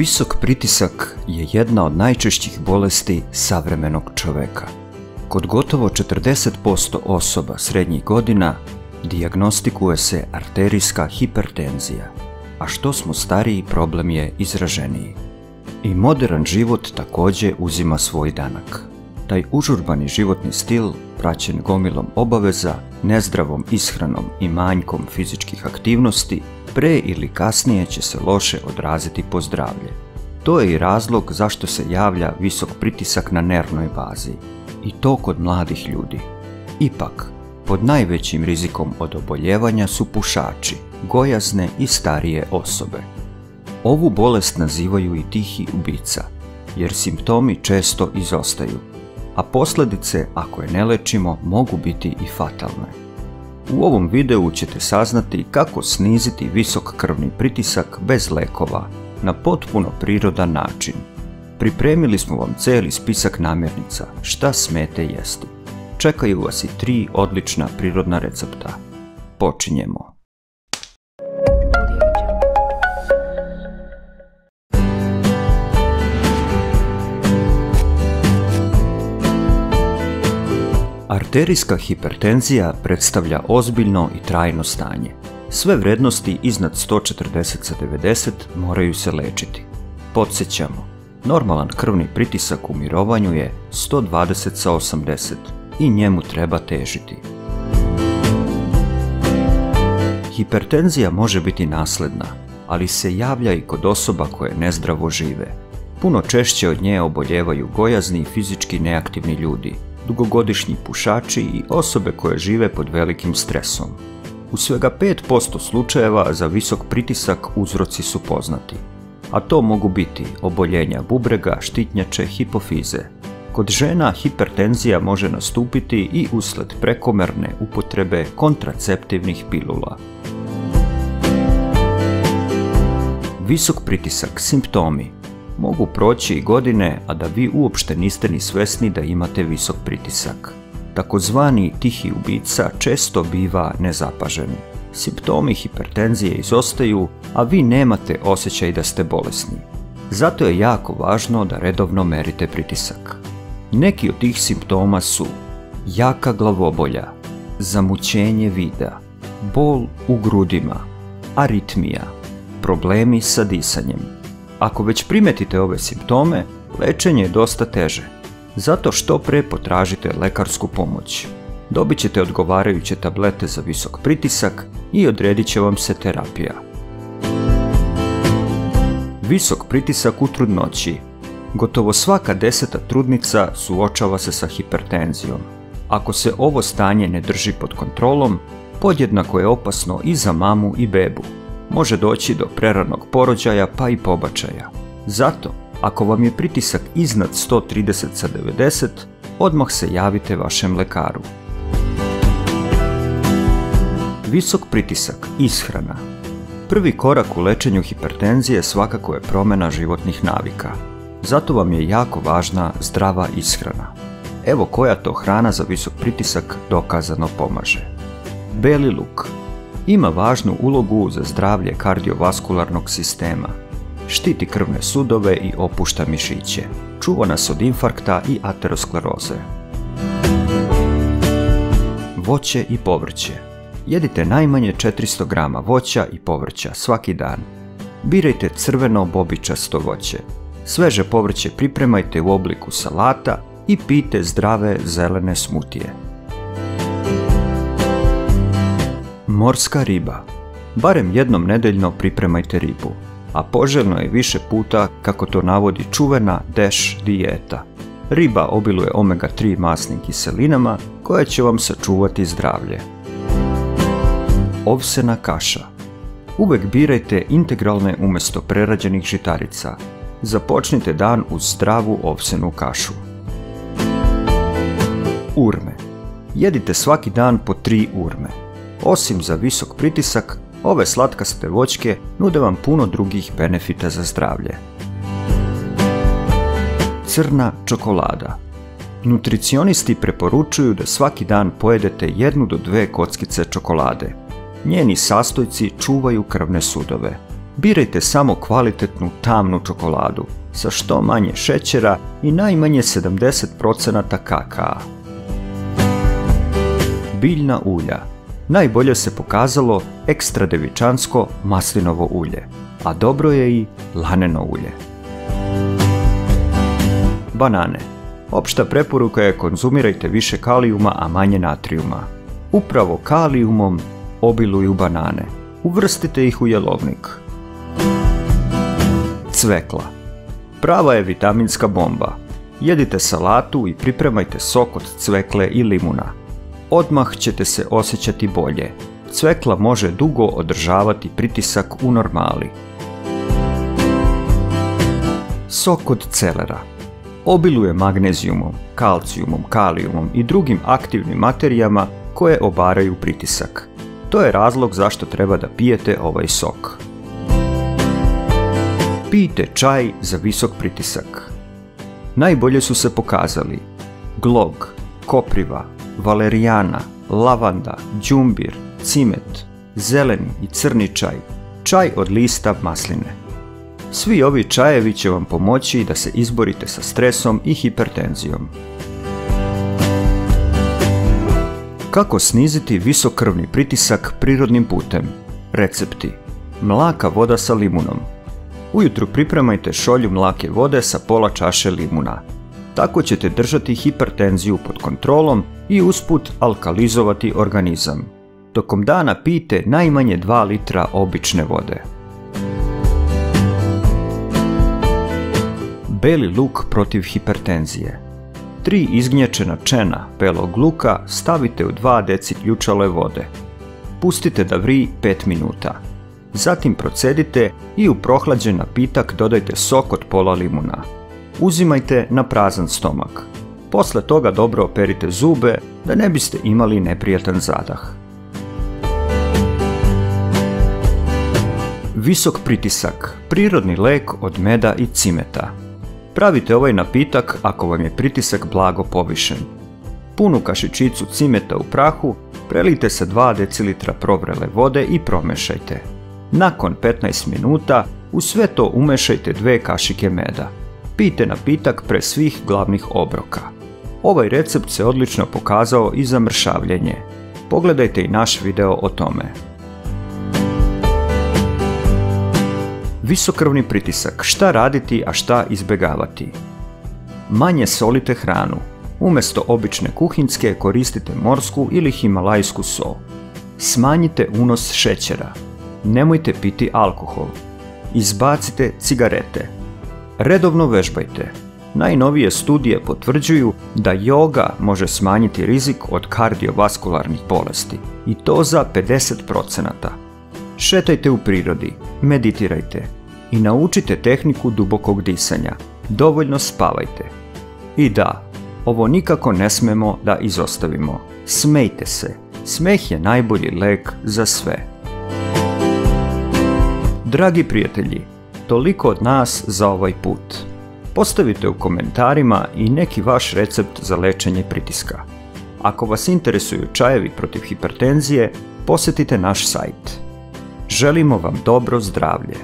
Visok pritisak je jedna od najčešćih bolesti savremenog čoveka. Kod gotovo 40% osoba srednjih godina dijagnostikuje se arterijska hipertenzija, a što smo stariji problem je izraženiji. I moderan život također uzima svoj danak. Taj užurbani životni stil, praćen gomilom obaveza, nezdravom ishranom i manjkom fizičkih aktivnosti, pre ili kasnije će se loše odraziti po zdravlje. To je i razlog zašto se javlja visok pritisak na nervnoj bazi, i to kod mladih ljudi. Ipak, pod najvećim rizikom od oboljevanja su pušači, gojazne i starije osobe. Ovu bolest nazivaju i tihi ubica, jer simptomi često izostaju, a posljedice, ako je ne lečimo, mogu biti i fatalne. U ovom videu ćete saznati kako sniziti visok krvni pritisak bez lekova, na potpuno prirodan način. Pripremili smo vam cijeli spisak namirnica, šta smete jesti. Čekaju vas i 3 odlična prirodna recepta. Počinjemo. Arterijska hipertenzija predstavlja ozbiljno i trajno stanje. Sve vrednosti iznad 140/90 moraju se lečiti. Podsjećamo, normalan krvni pritisak u mirovanju je 120/80 i njemu treba težiti. Hipertenzija može biti nasledna, ali se javlja i kod osoba koje nezdravo žive. Puno češće od nje oboljevaju gojazni i fizički neaktivni ljudi, dugogodišnji pušači i osobe koje žive pod velikim stresom. U svega 5% slučajeva za visok pritisak uzroci su poznati, a to mogu biti oboljenja bubrega, štitnjače, hipofize. Kod žena hipertenzija može nastupiti i usled prekomerne upotrebe kontraceptivnih pilula. Visok pritisak, simptomi. Mogu proći i godine, a da vi uopšte niste ni svesni da imate visok pritisak. Takozvani tihi ubica često biva nezapažen. Simptomi hipertenzije izostaju, a vi nemate osjećaj da ste bolesni. Zato je jako važno da redovno merite pritisak. Neki od tih simptoma su jaka glavobolja, zamućenje vida, bol u grudima, aritmija, problemi sa disanjem. Ako već primetite ove simptome, lečenje je dosta teže. Zato što pre potražite lekarsku pomoć. Dobit ćete odgovarajuće tablete za visok pritisak i odredit će vam se terapija. Visok pritisak u trudnoći. Gotovo svaka 10. trudnica suočava se sa hipertenzijom. Ako se ovo stanje ne drži pod kontrolom, podjednako je opasno i za mamu i bebu. Može doći do preranog porođaja pa i pobačaja. Zato, ako vam je pritisak iznad 130/90, odmah se javite vašem lekaru. Visok pritisak, ishrana. Prvi korak u lečenju hipertenzije svakako je promjena životnih navika. Zato vam je jako važna zdrava ishrana. Evo koja to hrana za visok pritisak dokazano pomaže. Beli luk. Ima važnu ulogu za zdravlje kardiovaskularnog sistema. Štiti krvne sudove i opušta mišiće. Čuva nas od infarkta i ateroskleroze. Voće i povrće. Jedite najmanje 400 grama voća i povrća svaki dan. Birajte crveno bobičasto voće. Sveže povrće pripremajte u obliku salata i pijte zdrave zelene smutije. Morska riba. Barem jednom nedeljno pripremajte ribu, a poželjno je više puta kako to navodi čuvena DASH dijeta. Riba obiluje omega-3 masnim kiselinama koje će vam sačuvati zdravlje. Ovsena kaša. Uvek birajte integralne umjesto prerađenih žitarica. Započnite dan uz zdravu ovsenu kašu. Urme. Jedite svaki dan po 3 urme. Osim za visok pritisak, ove slatkaste voćke nude vam puno drugih benefita za zdravlje. Crna čokolada. Nutricionisti preporučuju da svaki dan pojedete 1 do 2 kockice čokolade. Njeni sastojci čuvaju krvne sudove. Birajte samo kvalitetnu tamnu čokoladu sa što manje šećera i najmanje 70% kakaa. Biljna ulja. Najbolje se pokazalo ekstra devičansko maslinovo ulje, a dobro je i laneno ulje. Banane. Opšta preporuka je konzumirajte više kalijuma, a manje natrijuma. Upravo kalijumom obiluju banane. Uvrstite ih u jelovnik. Cvekla. Prava je vitaminska bomba. Jedite salatu i pripremajte sok od cvekle i limuna. Odmah ćete se osjećati bolje. Cvekla može dugo održavati pritisak u normali. Sok od celera. Obiluje magnezijumom, kalcijumom, kalijumom i drugim aktivnim materijama koje obaraju pritisak. To je razlog zašto treba da pijete ovaj sok. Pijte čaj za visok pritisak. Najbolje su se pokazali glog, kopriva, valerijana, lavanda, đumbir, cimet, zeleni i crni čaj, čaj od lista masline. Svi ovi čajevi će vam pomoći da se izborite sa stresom i hipertenzijom. Kako sniziti visok krvni pritisak prirodnim putem? Recepti. Mlaka voda sa limunom. Ujutru pripremajte šolju mlake vode sa pola čaše limuna. Tako ćete držati hipertenziju pod kontrolom i usput alkalizovati organizam. Tokom dana pijte najmanje 2 litra obične vode. Beli luk protiv hipertenzije. 3 izgnječena čena belog luka stavite u 2 deci ključale vode. Pustite da vri 5 minuta. Zatim procedite i u prohlađen napitak dodajte sok od pola limuna. Uzimajte na prazan stomak. Posle toga dobro operite zube da ne biste imali neprijatan zadah. Visok pritisak. Prirodni lek od meda i cimeta. Pravite ovaj napitak ako vam je pritisak blago povišen. Punu kašičicu cimeta u prahu prelijte sa 2 decilitra provrele vode i promešajte. Nakon 15 minuta u sve to umešajte 2 kašike meda. Pijte napitak pre svih glavnih obroka. Ovaj recept se odlično pokazao i za mršavljenje. Pogledajte i naš video o tome. Visokrvni pritisak. Šta raditi, a šta izbjegavati? Manje solite hranu. Umjesto obične kuhinjske koristite morsku ili himalajsku sol. Smanjite unos šećera. Nemojte piti alkohol. Izbacite cigarete. Redovno vežbajte. Najnovije studije potvrđuju da joga može smanjiti rizik od kardiovaskularnih bolesti i to za 50%. Šetajte u prirodi, meditirajte i naučite tehniku dubokog disanja. Dovoljno spavajte. I da, ovo nikako ne smemo da izostavimo. Smejte se. Smeh je najbolji lek za sve. Dragi prijatelji, toliko od nas za ovaj put. Postavite u komentarima i neki vaš recept za lečenje pritiska. Ako vas interesuju čajevi protiv hipertenzije, posjetite naš sajt. Želimo vam dobro zdravlje.